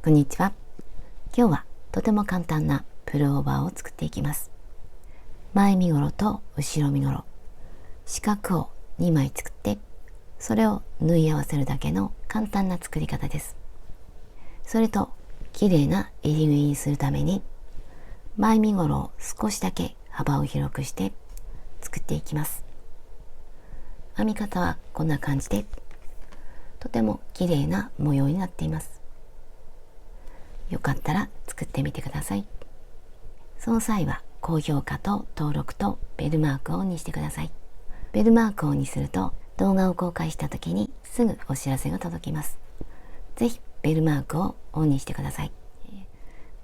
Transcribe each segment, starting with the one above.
こんにちは。今日はとても簡単なプルオーバーを作っていきます。前身ごろと後ろ身ごろ、四角を2枚作って、それを縫い合わせるだけの簡単な作り方です。それと綺麗な襟縫いにするために、前身ごろを少しだけ幅を広くして作っていきます。編み方はこんな感じで、とても綺麗な模様になっています。よかったら作ってみてください。その際は高評価と登録とベルマークをオンにしてください。ベルマークをオンにすると動画を公開した時にすぐお知らせが届きます。ぜひベルマークをオンにしてください。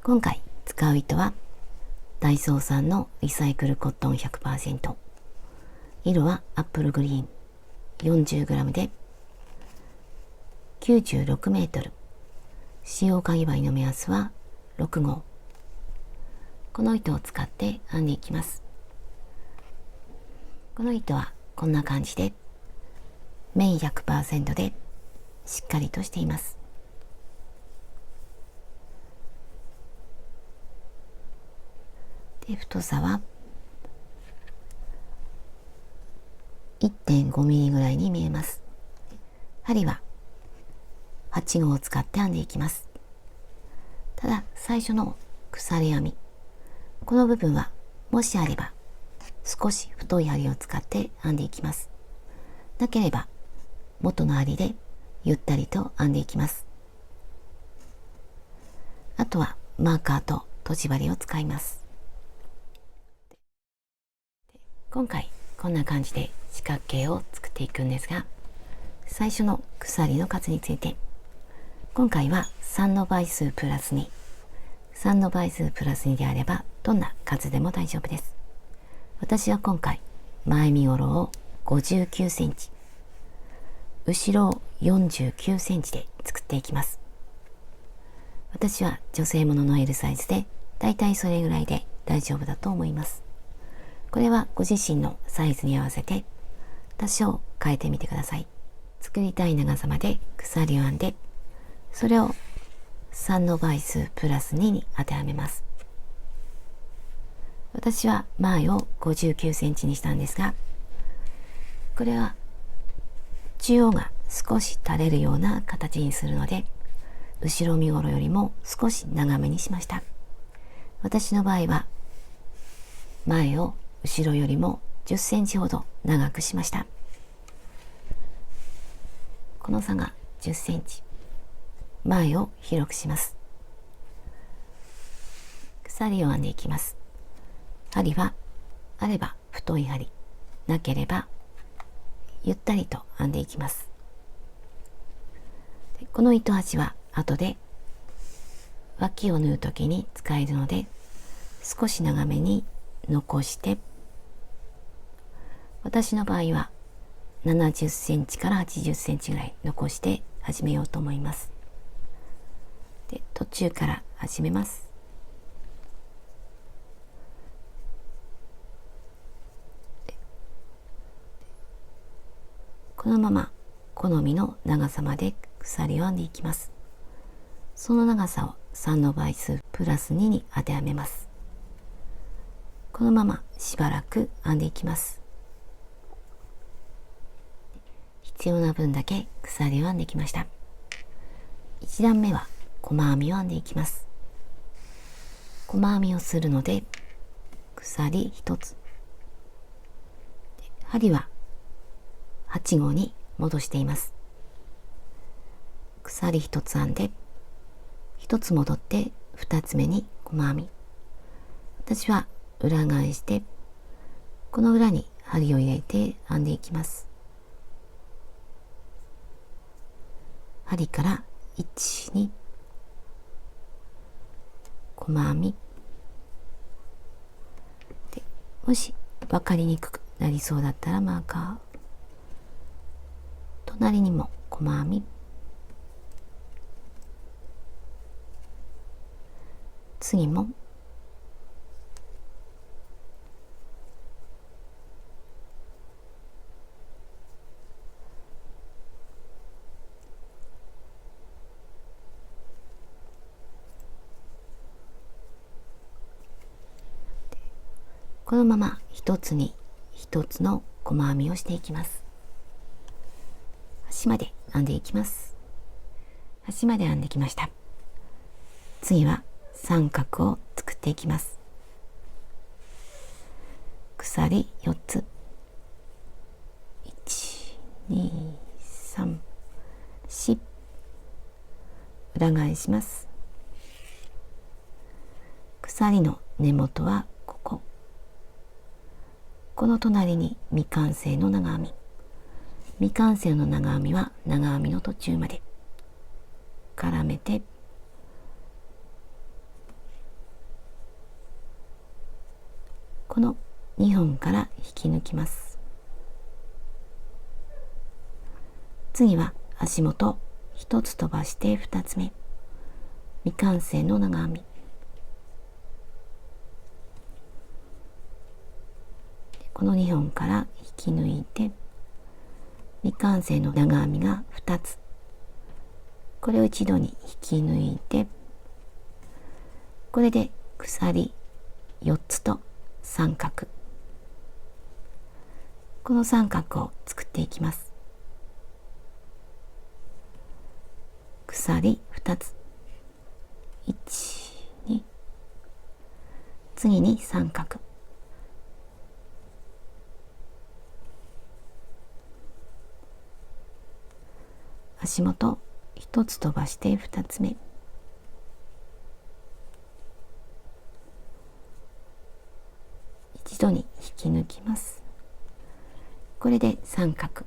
今回使う糸はダイソーさんのリサイクルコットン 100%。色はアップルグリーン 40g で96メートル。使用かぎ針の目安は6号。この糸を使って編んでいきます。この糸はこんな感じで綿 100% でしっかりとしています。で、太さは 1.5 ミリぐらいに見えます。針は8号を使って編んでいきます。ただ最初の鎖編み、この部分はもしあれば少し太い針を使って編んでいきます。なければ元の針でゆったりと編んでいきます。あとはマーカーととじ針を使います。今回こんな感じで四角形を作っていくんですが、最初の鎖の数について、今回は3の倍数プラス2、3の倍数プラス2であればどんな数でも大丈夫です。私は今回前身ごろを59センチ、後ろを49センチで作っていきます。私は女性ものの L サイズで、だいたいそれぐらいで大丈夫だと思います。これはご自身のサイズに合わせて多少変えてみてください。作りたい長さまで鎖を編んで、それを3の倍数プラス2に当てはめます。私は前を59センチにしたんですが、これは中央が少し垂れるような形にするので、後ろ身ごろよりも少し長めにしました。私の場合は前を後ろよりも10センチほど長くしました。この差が10センチ。前を広くします。鎖を編んでいきます。針はあれば太い針、なければゆったりと編んでいきます。この糸端は後で脇を縫うときに使えるので、少し長めに残して、私の場合は70センチから80センチぐらい残して始めようと思います。で、途中から始めます。このまま好みの長さまで鎖を編んでいきます。その長さを3の倍数プラス2に当てはめます。このまましばらく編んでいきます。必要な分だけ鎖を編んできました。1段目は細編みを編んでいきます。細編みをするので鎖1つ、針は8号に戻しています。鎖1つ編んで1つ戻って2つ目に細編み。私は裏返してこの裏に針を入れて編んでいきます。針から1、2、細編みで、もし分かりにくくなりそうだったらマーカー、隣にも細編み、次もこのまま一つに一つの細編みをしていきます。端まで編んでいきます。端まで編んできました。次は三角を作っていきます。鎖4つ、1、2、3、4、裏返します。鎖の根元はこの隣に未完成の長編み、未完成の長編みは長編みの途中まで絡めて、この2本から引き抜きます。次は足元1つ飛ばして2つ目、未完成の長編み、この2本から引き抜いて、未完成の長編みが2つ、これを一度に引き抜いて、これで鎖4つと三角、この三角を作っていきます。鎖2つ、1、2、次に三角、足元1つ飛ばして2つ目、一度に引き抜きます。これで三角、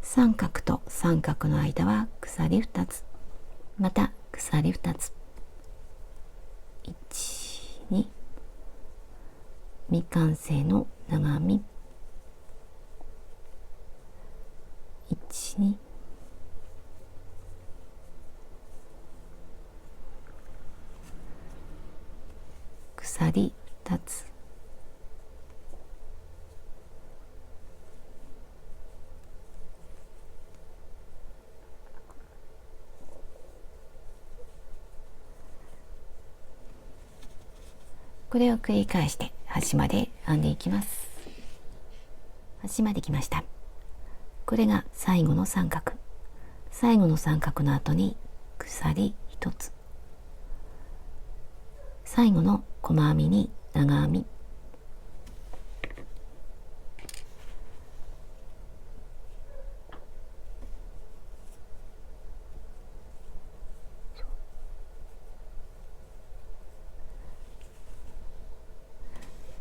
三角と三角の間は鎖2つ、また鎖2つ、1、2、未完成の長編み、1、2、鎖2つ、これを繰り返して端まで編んでいきます。端まで来ました。これが最後の三角、最後の三角の後に鎖1つ、最後の細編みに長編み、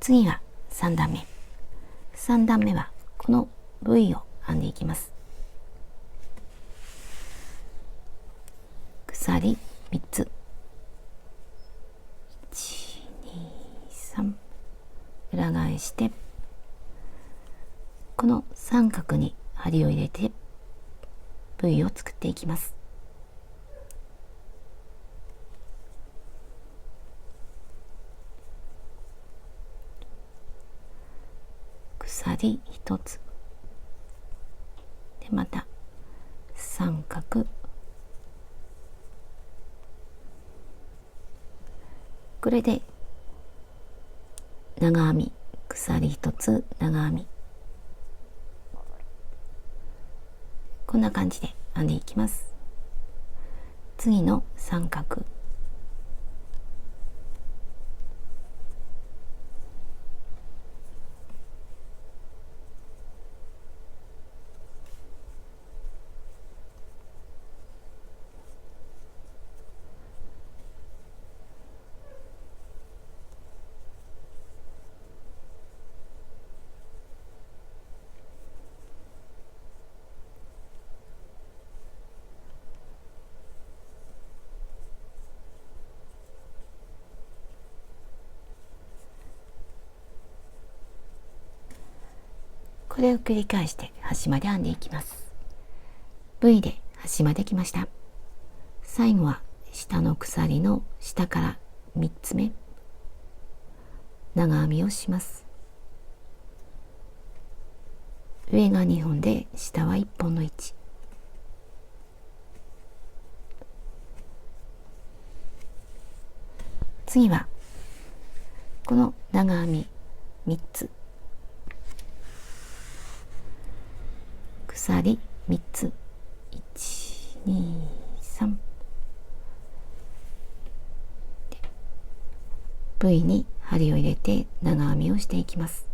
次は3段目。3段目はこの V を編んでいきます。鎖3つ、1、2、3、裏返して、この三角に針を入れて V を作っていきます。鎖1つで、また三角、これで長編み、鎖1つ長編み、こんな感じで編んでいきます。次の三角、これを繰り返して端まで編んでいきます。V で端まで来ました。最後は下の鎖の下から3つ目、長編みをします。上が2本で下は1本の位置。次はこの長編み3つ、鎖3つ、1、2、3 V に針を入れて長編みをしていきます。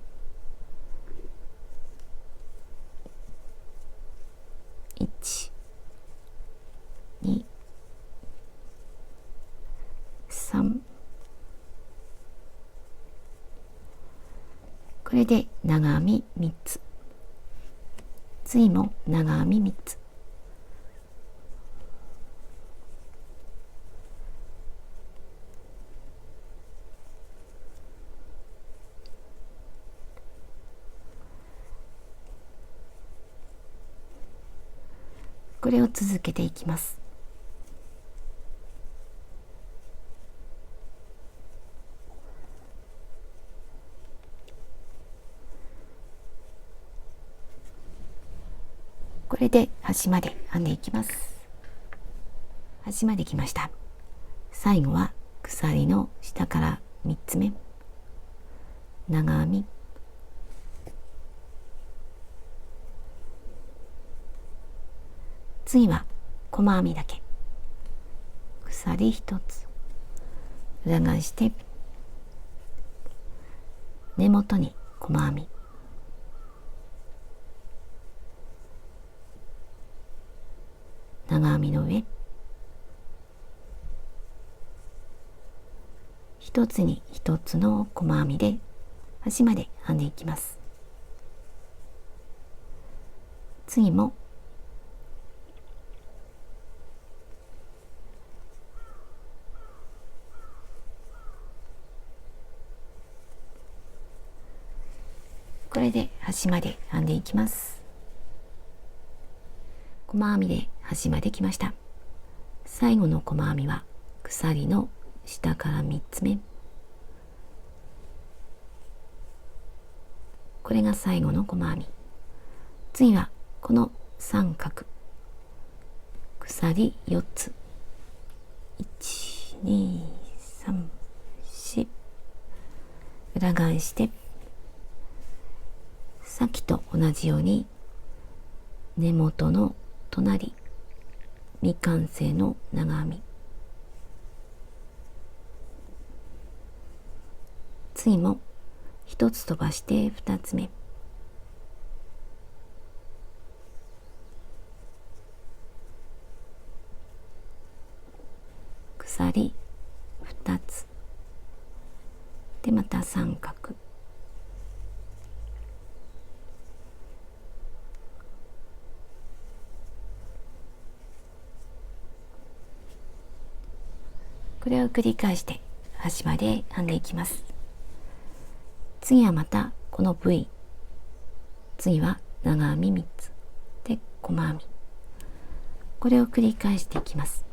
1、2、3、これで長編み3つ、次も長編み3つ、これを続けていきます。これで端まで編んでいきます。端まで来ました。最後は鎖の下から3つ目、長編み、次は細編みだけ、鎖1つ、裏返して根元に細編み、長編みの上、一つに一つの細編みで端まで編んでいきます。次もこれで端まで編んでいきます。細編みで端まで来ました。最後の細編みは鎖の下から3つ目、これが最後の細編み。次はこの三角、鎖4つ、1、2、3、4、裏返してさっきと同じように根元の隣、未完成の長編み、次も1つ飛ばして2つ目、鎖2つで、また三角、これを繰り返して端まで編んでいきます。次はまたこの V、 次は長編み3つで細編み、これを繰り返していきます。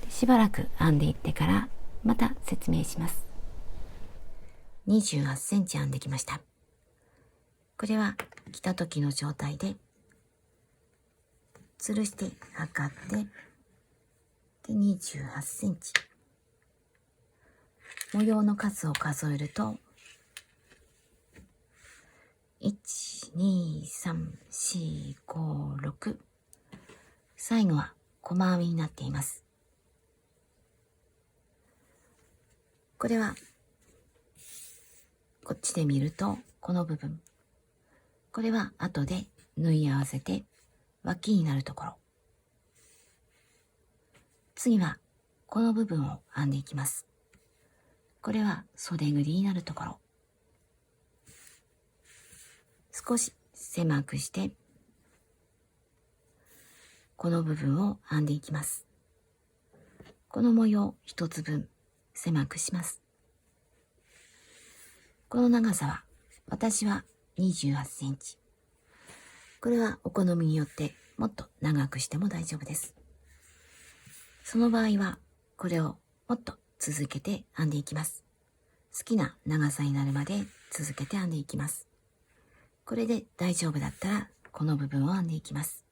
しばらく編んでいってからまた説明します。28センチ編んできました。これは着た時の状態で吊るして測ってで28センチ、模様の数を数えると1、2、3、4、5、6、最後は細編みになっています。これはこっちで見るとこの部分、これは後で縫い合わせて脇になるところ、次はこの部分を編んでいきます。これは袖ぐりになるところ、少し狭くしてこの部分を編んでいきます。この模様一つ分狭くします。この長さは私は28センチ。これはお好みによってもっと長くしても大丈夫です。その場合はこれをもっと続けて編んでいきます。好きな長さになるまで続けて編んでいきます。これで大丈夫だったらこの部分を編んでいきます。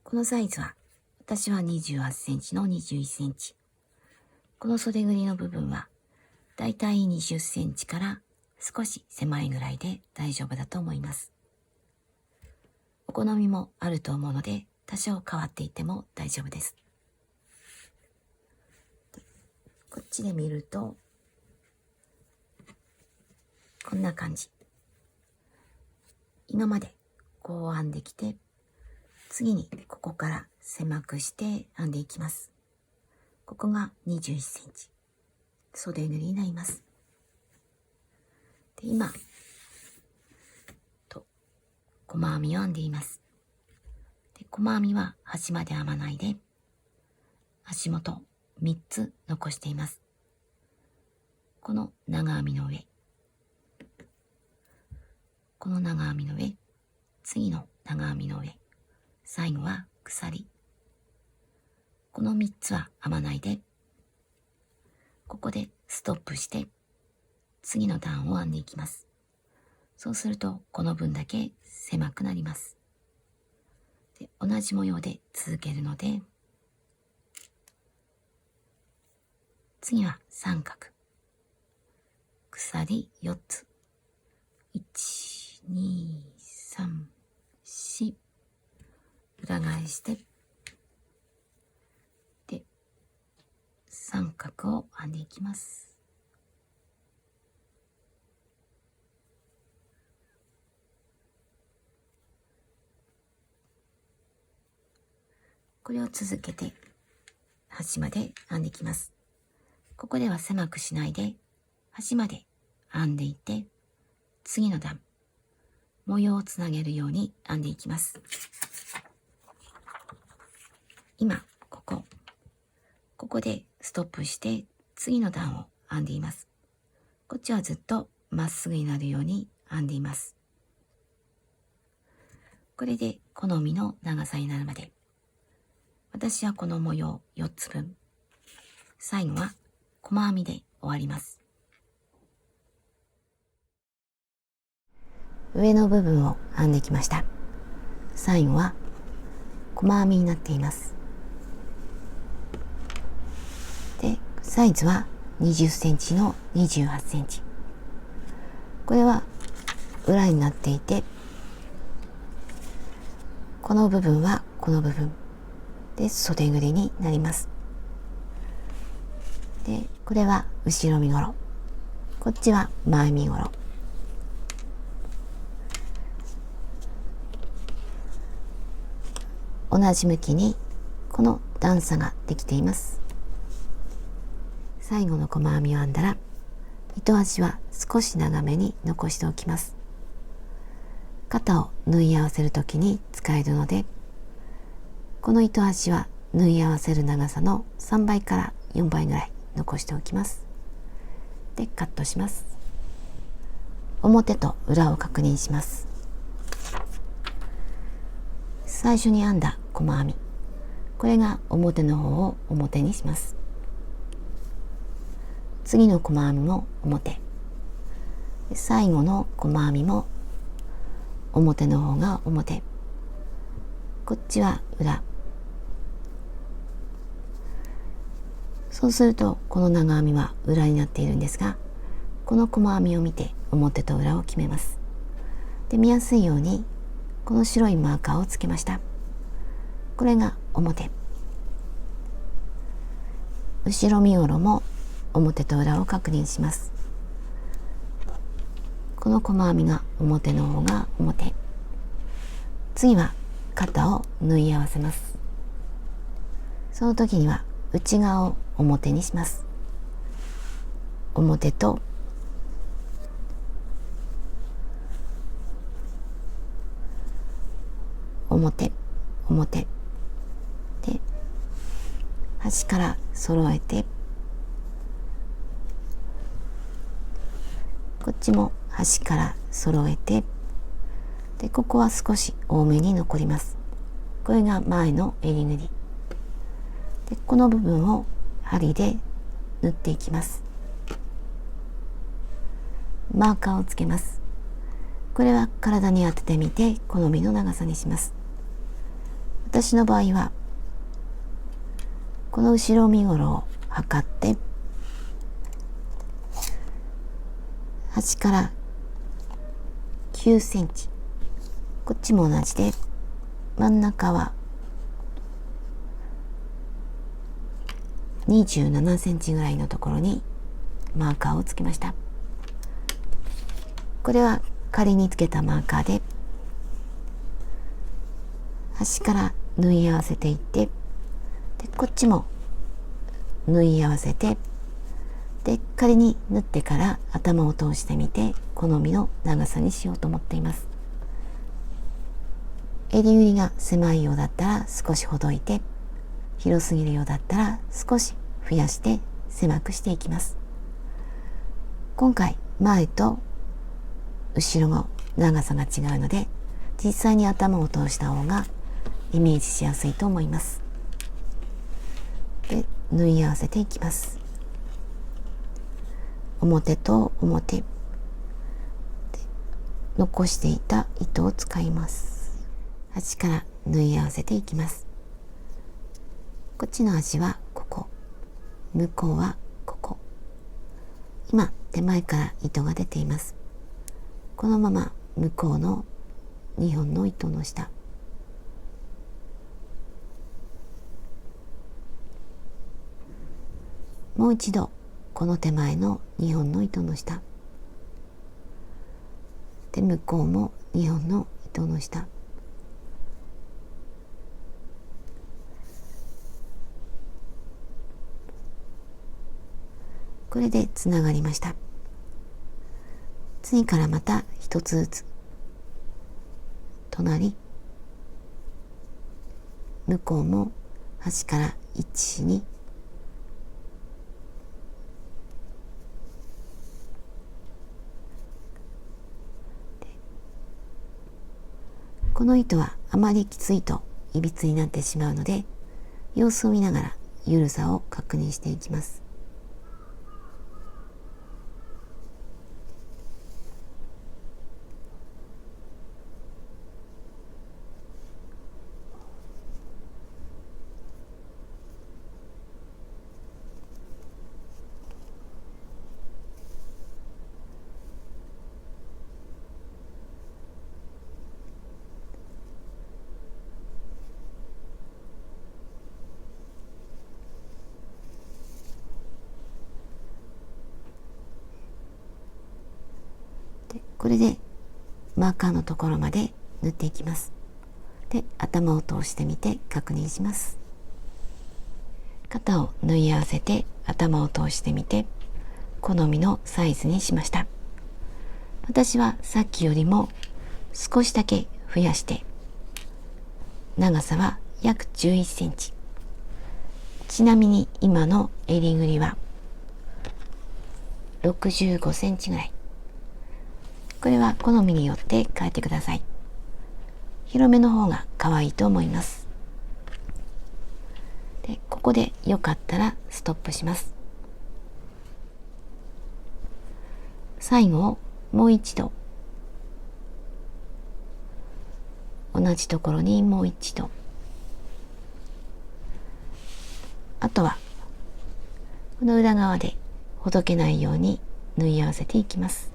このサイズは私は28センチの21センチ。この袖ぐりの部分はだいたい20センチから少し狭いぐらいで大丈夫だと思います。お好みもあると思うので、多少変わっていても大丈夫です。こっちで見ると、こんな感じ。今までこう編んできて、次にここから狭くして編んでいきます。ここが21センチ。袖縫いになります。で、今、細編みを編んでいます。で、細編みは端まで編まないで、足元3つ残しています。この長編みの上、この長編みの上、次の長編みの上、最後は鎖。この3つは編まないで、ここでストップして、次の段を編んでいきます。そうすると、この分だけ狭くなります。で、同じ模様で続けるので、次は三角。鎖4つ。1、2、3、4。裏返して、で、三角を編んでいきます。これを続けて端まで編んでいきます。ここでは狭くしないで端まで編んでいって、次の段、模様をつなげるように編んでいきます。今、ここでストップして次の段を編んでいます。こっちはずっとまっすぐになるように編んでいます。これで好みの長さになるまで。私はこの模様4つ分。最後は細編みで終わります。上の部分を編んできました。最後は細編みになっています。で、サイズは20センチの28センチ。これは裏になっていて、この部分はこの部分で袖ぐりになります。で、これは後ろ身ごろ、こっちは前身ごろ。同じ向きにこの段差ができています。最後の細編みを編んだら、糸端は少し長めに残しておきます。肩を縫い合わせるときに使えるので、この糸端は縫い合わせる長さの3倍から4倍ぐらい残しておきます。で、カットします。表と裏を確認します。最初に編んだ細編み、これが表の方を表にします。次の細編みも表、最後の細編みも表の方が表、こっちは裏。そうするとこの長編みは裏になっているんですが、この細編みを見て表と裏を決めます。で、見やすいようにこの白いマーカーをつけました。これが表。後ろ身ごろも表と裏を確認します。この細編みが表の方が表。次は肩を縫い合わせます。その時には内側を表にします。表と表、表で、端から揃えて、こっちも端から揃えて、で、ここは少し多めに残ります。これが前の襟縫いで、この部分を針で縫っていきます。マーカーをつけます。これは体に当ててみて好みの長さにします。私の場合はこの後ろ身ごろを測って端から9センチ、こっちも同じで真ん中は27センチぐらいのところにマーカーをつけました。これは仮につけたマーカーで端から縫い合わせていって、でこっちも縫い合わせて、で仮に縫ってから頭を通してみて好みの長さにしようと思っています。襟ぐりが狭いようだったら少しほどいて、広すぎるようだったら少し増やして狭くしていきます。今回前と後ろの長さが違うので、実際に頭を通した方がイメージしやすいと思います。で縫い合わせていきます。表と表で残していた糸を使います。端から縫い合わせていきます。こっちの端はここ、向こうはここ。今手前から糸が出ています。このまま向こうの2本の糸の下、もう一度この手前の2本の糸の下で、向こうも2本の糸の下、これでつながりました。次からまた一つずつ隣、向こうも端から1、2、この糸はあまりきついといびつになってしまうので、様子を見ながら緩さを確認していきます。これでマーカーのところまで縫っていきます。で頭を通してみて確認します。肩を縫い合わせて頭を通してみて好みのサイズにしました。私はさっきよりも少しだけ増やして、長さは約11センチ。ちなみに今の襟ぐりは65センチぐらい。これは好みによって変えてください。広めの方が可愛いと思います。でここでよかったらストップします。最後をもう一度同じところにもう一度、あとはこの裏側でほどけないように縫い合わせていきます。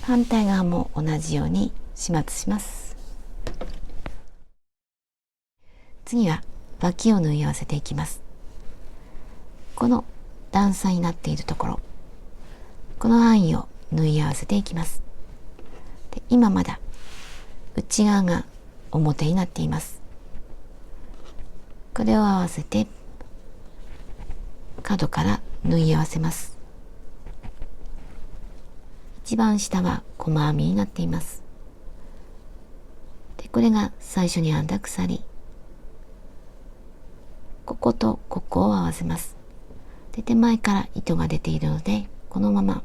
反対側も同じように始末します。次は脇を縫い合わせていきます。この段差になっているところ、この範囲を縫い合わせていきます。で今まだ内側が表になっています。これを合わせて角から縫い合わせます。一番下は細編みになっています。でこれが最初に編んだ鎖、こことここを合わせます。で手前から糸が出ているので、このまま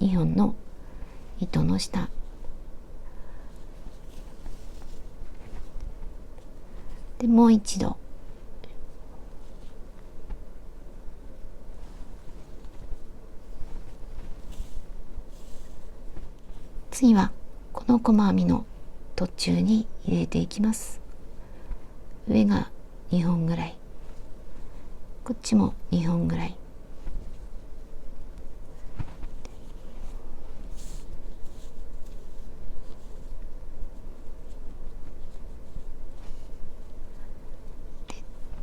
2本の糸の下でもう一度次はこの細編みの途中に入れていきます。上が2本ぐらい、こっちも2本ぐらい、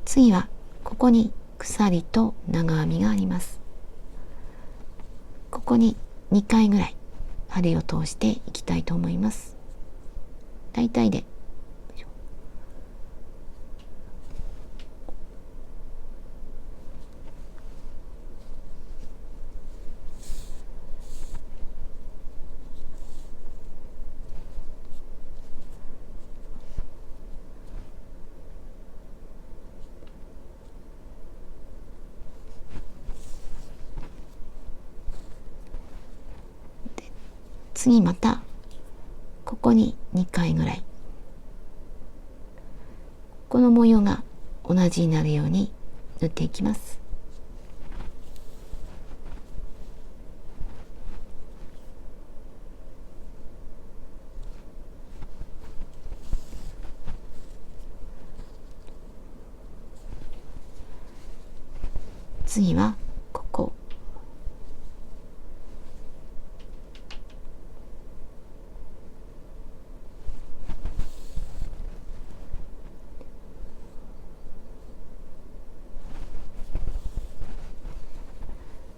次はここに鎖と長編みがあります。ここに2回ぐらい針を通していきたいと思います。大体で次またここに2回ぐらい、この模様が同じになるように縫っていきます。次はここ、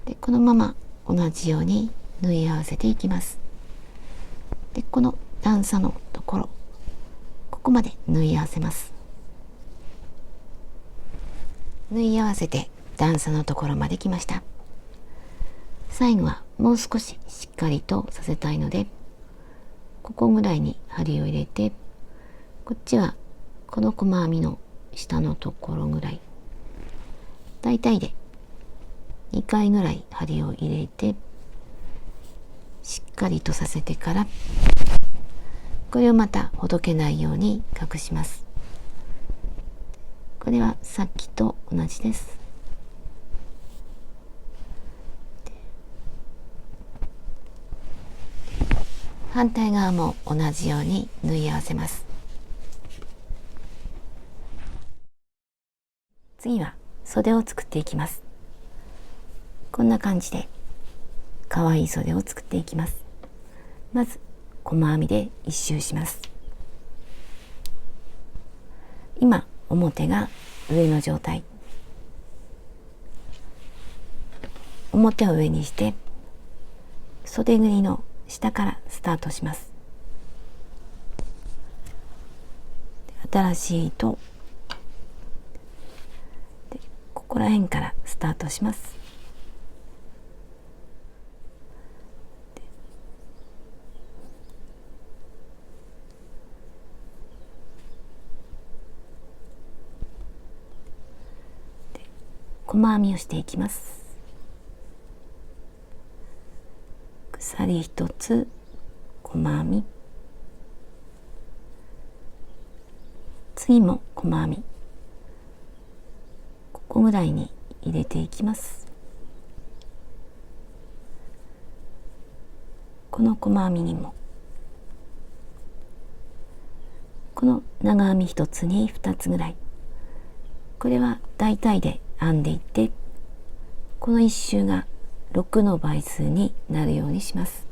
でこのまま同じように縫い合わせていきます。でこの段差のところ、ここまで縫い合わせます。縫い合わせて段差のところまで来ました。最後はもう少ししっかりとさせたいので、ここぐらいに針を入れて、こっちはこの細編みの下のところぐらい、だいたいで2回ぐらい針を入れてしっかりとさせてから、これをまたほどけないように隠します。これはさっきと同じです。反対側も同じように縫い合わせます。次は袖を作っていきます。こんな感じで可愛い袖を作っていきます。まず細編みで1周します。今表が上の状態、表を上にして袖ぐりの下からスタートします。新しい糸でここら辺からスタートします。細編みをしていきます。鎖1つ、細編み、次も細編み、ここぐらいに入れていきます。この細編みにもこの長編み1つに2つぐらい、これは大体で編んでいって、この1周が6の倍数になるようにします。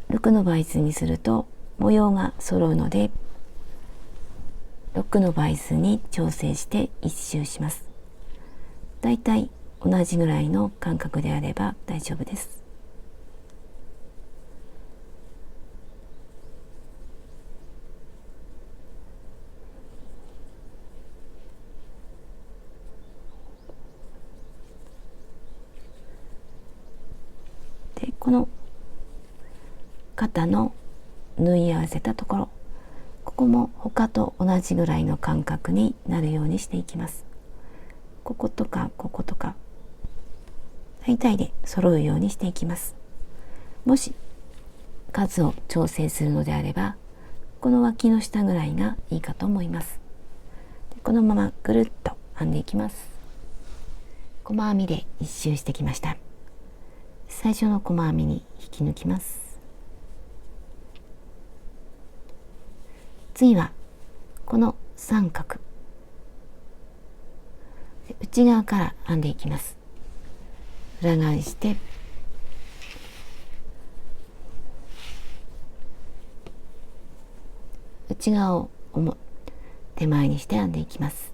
6の倍数にすると模様が揃うので、6の倍数に調整して1周します。だいたい同じぐらいの間隔であれば大丈夫です。この肩の縫い合わせたところ、ここも他と同じぐらいの間隔になるようにしていきます。こことかこことか大体で揃うようにしていきます。もし数を調整するのであれば、この脇の下ぐらいがいいかと思います。このままぐるっと編んでいきます。細編みで一周してきました。最初の細編みに引き抜きます。次はこの三角、内側から編んでいきます。裏返して内側を手前にして編んでいきます。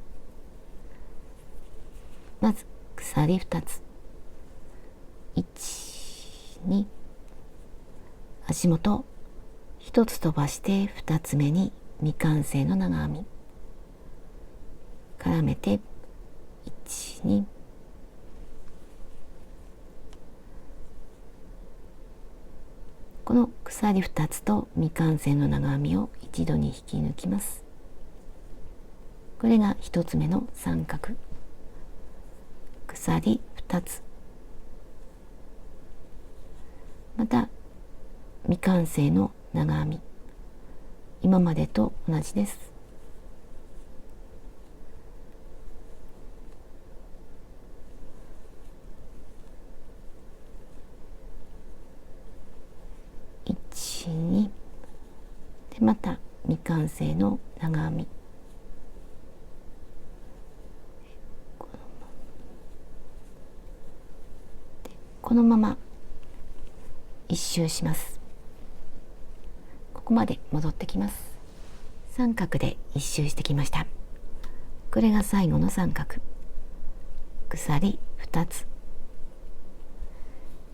まず鎖2つ、1、2、足元1つ飛ばして2つ目に未完成の長編み絡めて、1、2、この鎖2つと未完成の長編みを一度に引き抜きます。これが1つ目の三角、鎖2つ、また未完成の長編み、今までと同じです。1、2で、また未完成の長編み、このまま一周します。ここまで戻ってきます。三角で一周してきました。これが最後の三角、鎖2つ、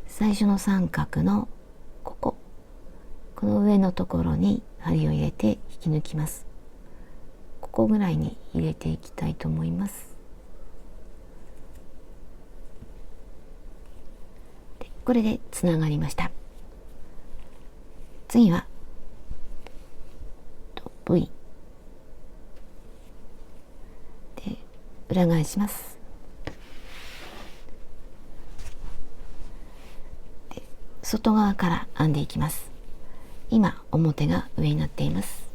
最初の三角のこの上のところに針を入れて引き抜きます。ここぐらいに入れていきたいと思います。これでつながりました。次は V で裏返します。で外側から編んでいきます。今表が上になっています。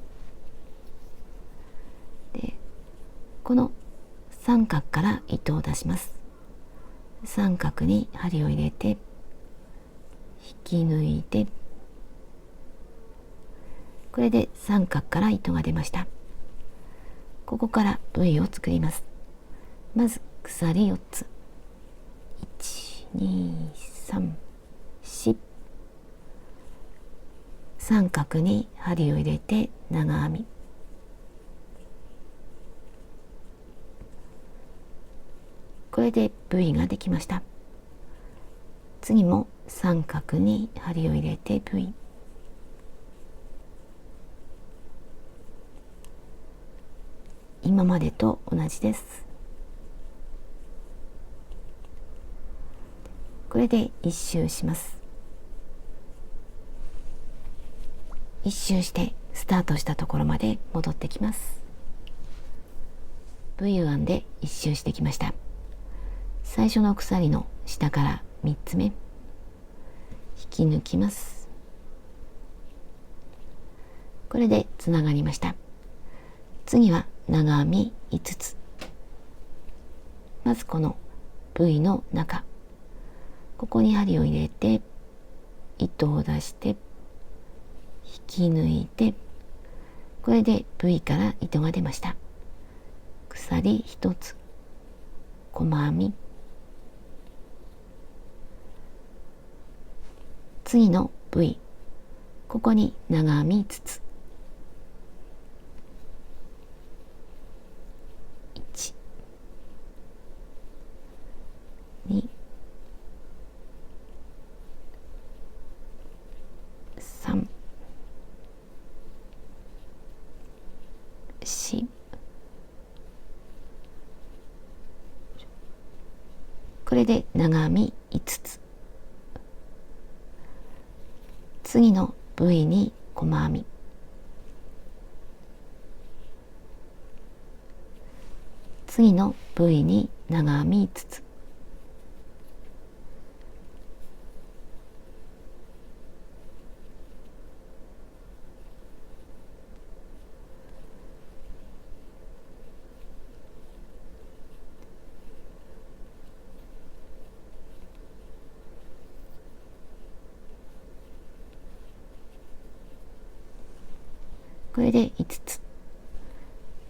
でこの三角から糸を出します。三角に針を入れて引き抜いて、これで三角から糸が出ました。ここから V を作ります。まず鎖4つ、1、2、3、4、三角に針を入れて長編み、これで V ができました。次も三角に針を入れて V、 今までと同じです。これで一周します。一周してスタートしたところまで戻ってきます。 V を編んで一周してきました。最初の鎖の下から3つ目引き抜きます。これでつながりました。次は長編み5つ、まずこの V の中、ここに針を入れて糸を出して引き抜いて、これで V から糸が出ました。鎖1つ、細編み、次の V、 ここに長編み5つ、1、2、3、4、これで長編み5つ、次の部位に細編み、次の部位に長編み5つ、これで5つ。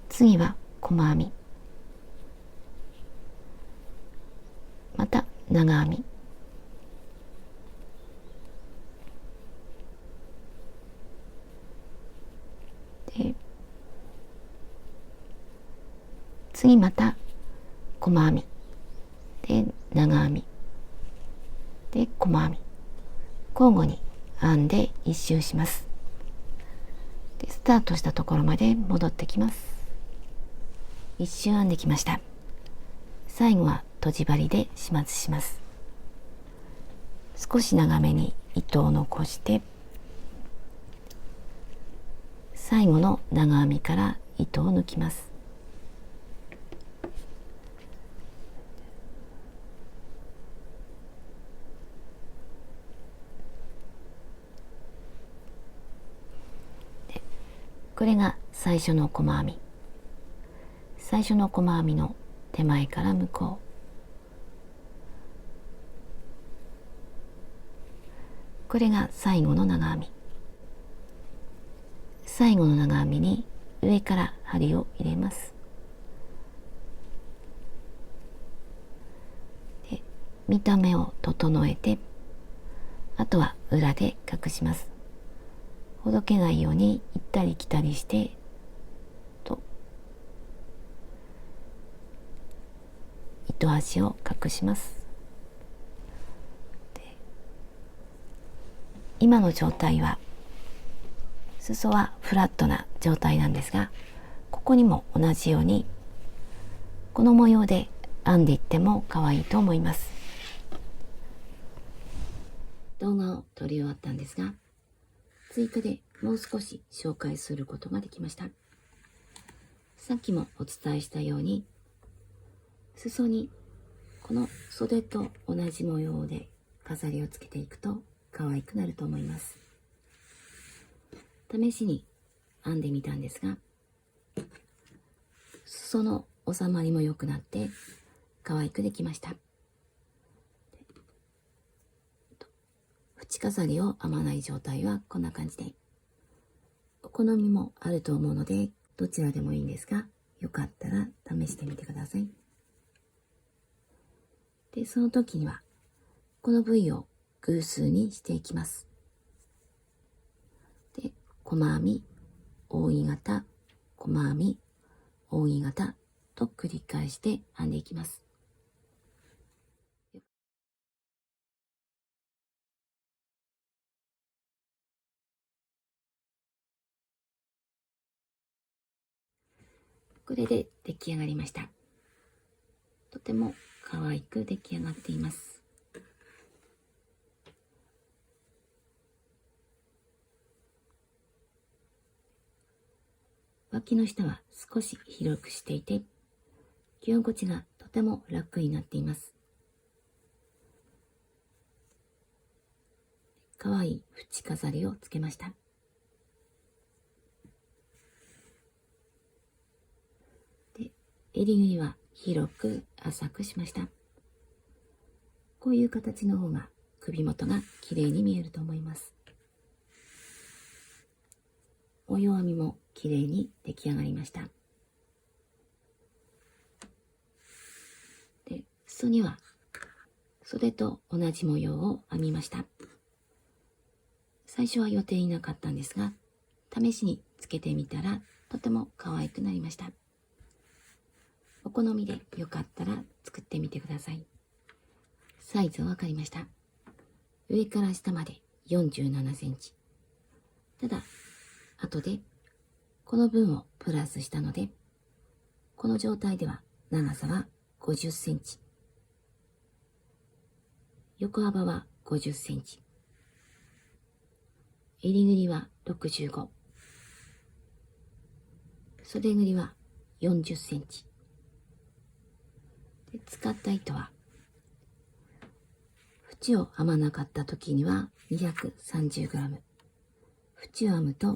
次は細編み、また長編み、で次また細編みで長編みで細編み、交互に編んで1周します。でスタートしたところまで戻ってきます。1周編んできました。最後はとじ針で始末します。少し長めに糸を残して、最後の長編みから糸を抜きます。これが最初の細編み。最初の細編みの手前から向こう。これが最後の長編み。最後の長編みに上から針を入れます。で見た目を整えて、あとは裏で隠します。ほどけないように行ったり来たりしてと糸端を隠します。今の状態は裾はフラットな状態なんですが、ここにも同じようにこの模様で編んでいっても可愛いと思います。動画を撮り終わったんですが、追加でもう少し紹介することができました。さっきもお伝えしたように、裾にこの袖と同じ模様で飾りをつけていくと可愛くなると思います。試しに編んでみたんですが、裾の収まりも良くなって可愛くできました。縁飾りを編まない状態はこんな感じで、お好みもあると思うのでどちらでもいいんですが、よかったら試してみてください。でその時にはこの部位を偶数にしていきます。で細編み、扇形、細編み、扇形と繰り返して編んでいきます。これで出来上がりました。とても可愛く出来上がっています。脇の下は少し広くしていて、着心地がとても楽になっています。可愛い縁飾りをつけました。で襟ぐりは広く浅くしました。こういう形の方が首元が綺麗に見えると思います。模様編みも綺麗に出来上がりました。で裾には袖と同じ模様を編みました。最初は予定になかったんですが、試しにつけてみたらとても可愛くなりました。お好みでよかったら作ってみてください。サイズは分かりました。上から下まで47センチ。ただ後でこの分をプラスしたので、この状態では長さは50センチ、横幅は50センチ、襟ぐりは65、袖ぐりは40センチで、使った糸は縁を編まなかった時には 230g、 縁を編むと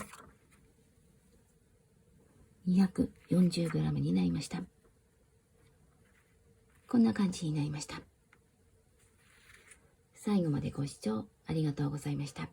240g になりました。こんな感じになりました。最後までご視聴ありがとうございました。